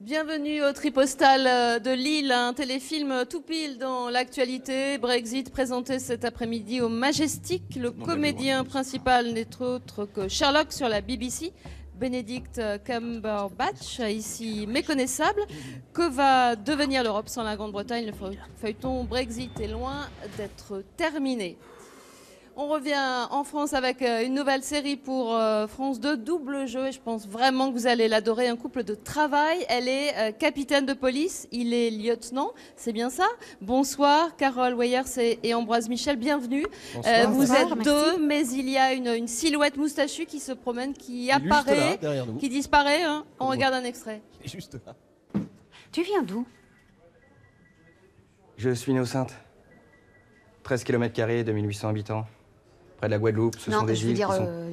Bienvenue au Tripostal de Lille, un téléfilm tout pile dans l'actualité. Brexit présenté cet après-midi au Majestic. Le comédien principal n'est autre que Sherlock sur la BBC. Benedict Cumberbatch, ici méconnaissable. Que va devenir l'Europe sans la Grande-Bretagne? Le feuilleton Brexit est loin d'être terminé. On revient en France avec une nouvelle série pour France 2, Double Jeu, et je pense vraiment que vous allez l'adorer. Un couple de travail. Elle est capitaine de police, il est lieutenant, c'est bien ça? Bonsoir, Carole Weyers et Ambroise Michel, bienvenue. Vous êtes deux, mais il y a une silhouette moustachue qui se promène, qui apparaît, qui disparaît. Hein. On regarde un extrait. Juste là. Tu viens d'où? Je suis né au Saintes. 13 km², 2800 habitants. Près de la Guadeloupe, ce sont des îles qui sont...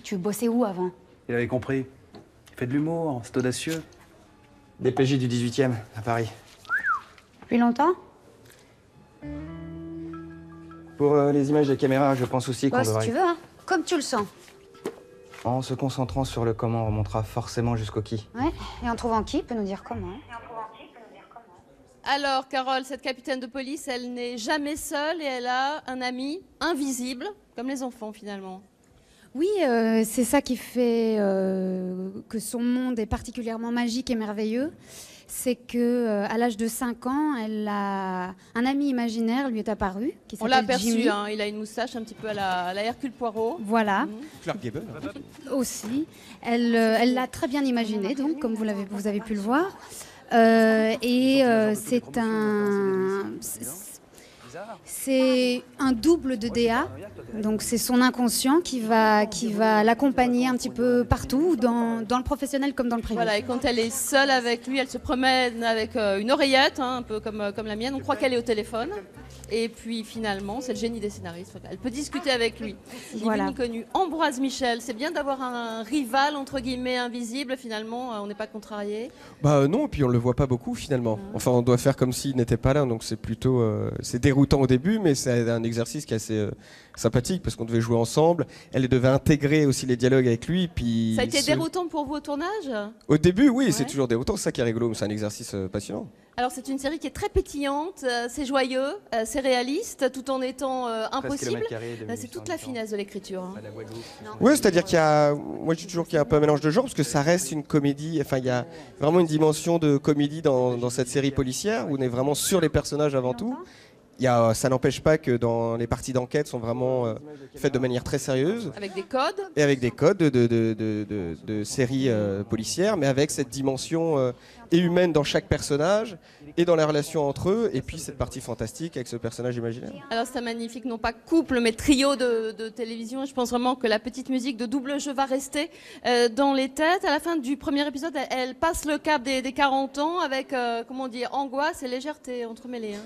Tu bossais où avant? Il avait compris. Il fait de l'humour, c'est audacieux. DPJ du 18e, à Paris. Depuis longtemps? Pour les images des caméras, je pense aussi qu'on devrait... Si tu veux, hein. Comme tu le sens. En se concentrant sur le comment, on remontera forcément jusqu'au qui. Ouais, et en trouvant qui peut nous dire comment. Alors, Carole, cette capitaine de police, elle n'est jamais seule et elle a un ami invisible, comme les enfants finalement. Oui, c'est ça qui fait que son monde est particulièrement magique et merveilleux. C'est que à l'âge de 5 ans, elle a un ami imaginaire lui est apparu. Qui On l'a s'appelle aperçu, Jimmy. hein, il a une moustache un petit peu à la Hercule Poirot. Voilà. Clark Gable. Aussi. Elle l'a très bien imaginé, donc, comme vous avez pu le voir. C'est un double de DA, donc c'est son inconscient qui va l'accompagner un petit peu partout, dans le professionnel comme dans le privé. Voilà, et quand elle est seule avec lui, elle se promène avec une oreillette, hein, un peu comme la mienne. On croit qu'elle est au téléphone. Et puis finalement, c'est le génie des scénaristes. Elle peut discuter avec lui. Ni vu ni connu. Ambroise Michel, c'est bien d'avoir un rival, entre guillemets, invisible. Finalement, on n'est pas contrarié. Bah non, et puis on le voit pas beaucoup finalement. Enfin, on doit faire comme s'il n'était pas là, donc c'est plutôt... c'est déroutant au début, mais c'est un exercice qui est assez sympathique, parce qu'on devait jouer ensemble. Elle devait intégrer aussi les dialogues avec lui. Puis ça a été déroutant pour vous au tournage? Au début, oui, c'est toujours déroutant. C'est ça qui est rigolo, mais c'est un exercice passionnant. Alors c'est une série qui est très pétillante, c'est joyeux, c'est réaliste, tout en étant impossible. C'est toute la finesse de l'écriture. Hein. Oui, c'est-à-dire qu'il y a, moi je dis toujours qu'il y a un peu un mélange de genres, parce que ça reste une comédie, enfin il y a vraiment une dimension de comédie dans cette série policière, où on est vraiment sur les personnages avant tout. Ça n'empêche pas que dans les parties d'enquête sont vraiment faites de manière très sérieuse. Avec des codes. Et avec des codes de séries policières, mais avec cette dimension et humaine dans chaque personnage, et dans la relation entre eux, et puis cette partie fantastique avec ce personnage imaginaire. Alors c'est magnifique, non pas couple, mais trio de télévision. Je pense vraiment que la petite musique de Double Jeu va rester dans les têtes. À la fin du premier épisode, elle passe le cap des 40 ans avec, comment dire, angoisse et légèreté entremêlées. Hein.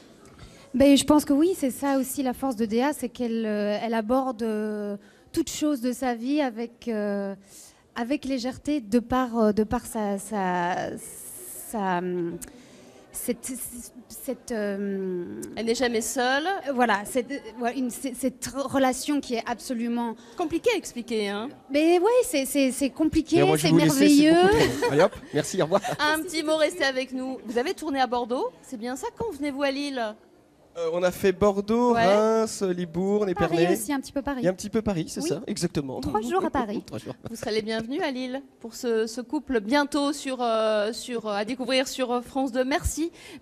Ben, je pense que oui, c'est ça aussi la force de DA, c'est qu'elle elle aborde toute chose de sa vie avec légèreté, de par elle n'est jamais seule. Voilà, cette relation qui est absolument compliquée à expliquer. Hein. Mais oui, c'est compliqué, c'est merveilleux. Allez hop, merci, au revoir. Un petit mot, restez avec nous. Vous avez tourné à Bordeaux, c'est bien ça? Quand venez-vous à Lille? On a fait Bordeaux, Reims, Libourne, Épernay. Paris aussi, un petit peu Paris. Il y a un petit peu Paris, c'est ça, exactement. 3 jours à Paris. 3 jours. Vous serez les bienvenus à Lille pour ce couple bientôt à découvrir sur France 2.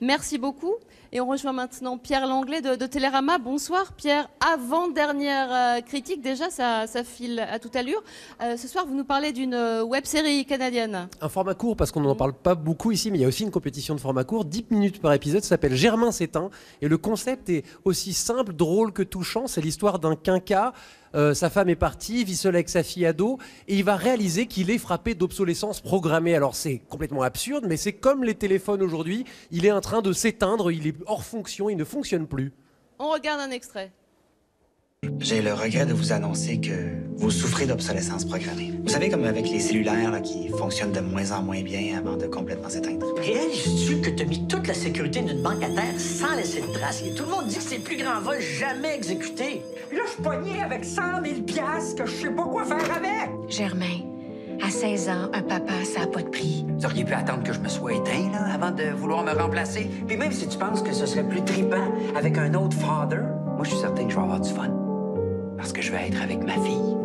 Merci beaucoup. Et on rejoint maintenant Pierre Langlais de Télérama. Bonsoir Pierre. Avant-dernière critique, déjà ça file à toute allure. Ce soir, vous nous parlez d'une web-série canadienne. Un format court, parce qu'on n'en parle pas beaucoup ici, mais il y a aussi une compétition de format court, 10 minutes par épisode, ça s'appelle Germain s'éteint. Et le concept est aussi simple, drôle que touchant. C'est l'histoire d'un quinquat. Sa femme est partie, vit seul avec sa fille ado, et il va réaliser qu'il est frappé d'obsolescence programmée. Alors c'est complètement absurde, mais c'est comme les téléphones aujourd'hui. Il est en train de s'éteindre, il est hors fonction, il ne fonctionne plus. On regarde un extrait. J'ai le regret de vous annoncer que vous souffrez d'obsolescence programmée. Vous savez, comme avec les cellulaires là, qui fonctionnent de moins en moins bien avant de complètement s'éteindre. Réalises-tu que tu as mis toute la sécurité d'une banque à terre sans laisser de traces? Et tout le monde dit que c'est le plus grand vol jamais exécuté. Là, je suis pogné avec 100 000 piastres que je sais pas quoi faire avec. Germain, À 16 ans, un papa, ça n'a pas de prix. Vous auriez pu attendre que je me sois éteint, là, avant de vouloir me remplacer. Puis même si tu penses que ce serait plus trippant avec un autre father, moi, je suis certain que je vais avoir du fun. Parce que je vais être avec ma fille.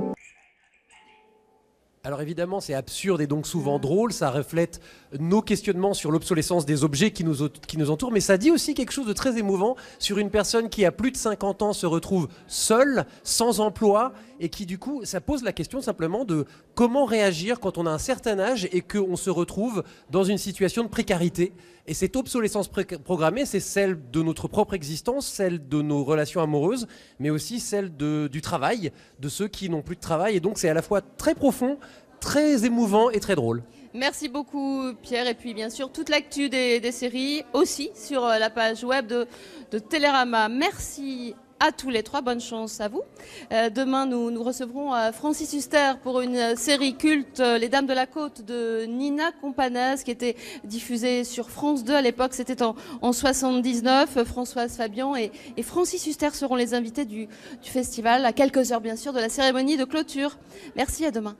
Alors évidemment, c'est absurde et donc souvent drôle, ça reflète nos questionnements sur l'obsolescence des objets qui nous entourent, mais ça dit aussi quelque chose de très émouvant sur une personne qui a plus de 50 ans se retrouve seule, sans emploi, et qui du coup, ça pose la question simplement de comment réagir quand on a un certain âge et qu'on se retrouve dans une situation de précarité. Et cette obsolescence programmée, c'est celle de notre propre existence, celle de nos relations amoureuses, mais aussi celle du travail, de ceux qui n'ont plus de travail. Et donc c'est à la fois très profond, très émouvant et très drôle. Merci beaucoup Pierre, et puis bien sûr toute l'actu des séries aussi sur la page web de Télérama. Merci à tous les trois, bonne chance à vous. Demain nous recevrons Francis Huster pour une série culte, Les Dames de la Côte de Nina Companès, qui était diffusée sur France 2 à l'époque, c'était en 79. Françoise Fabian et Francis Huster seront les invités du festival, à quelques heures bien sûr de la cérémonie de clôture. Merci, à demain.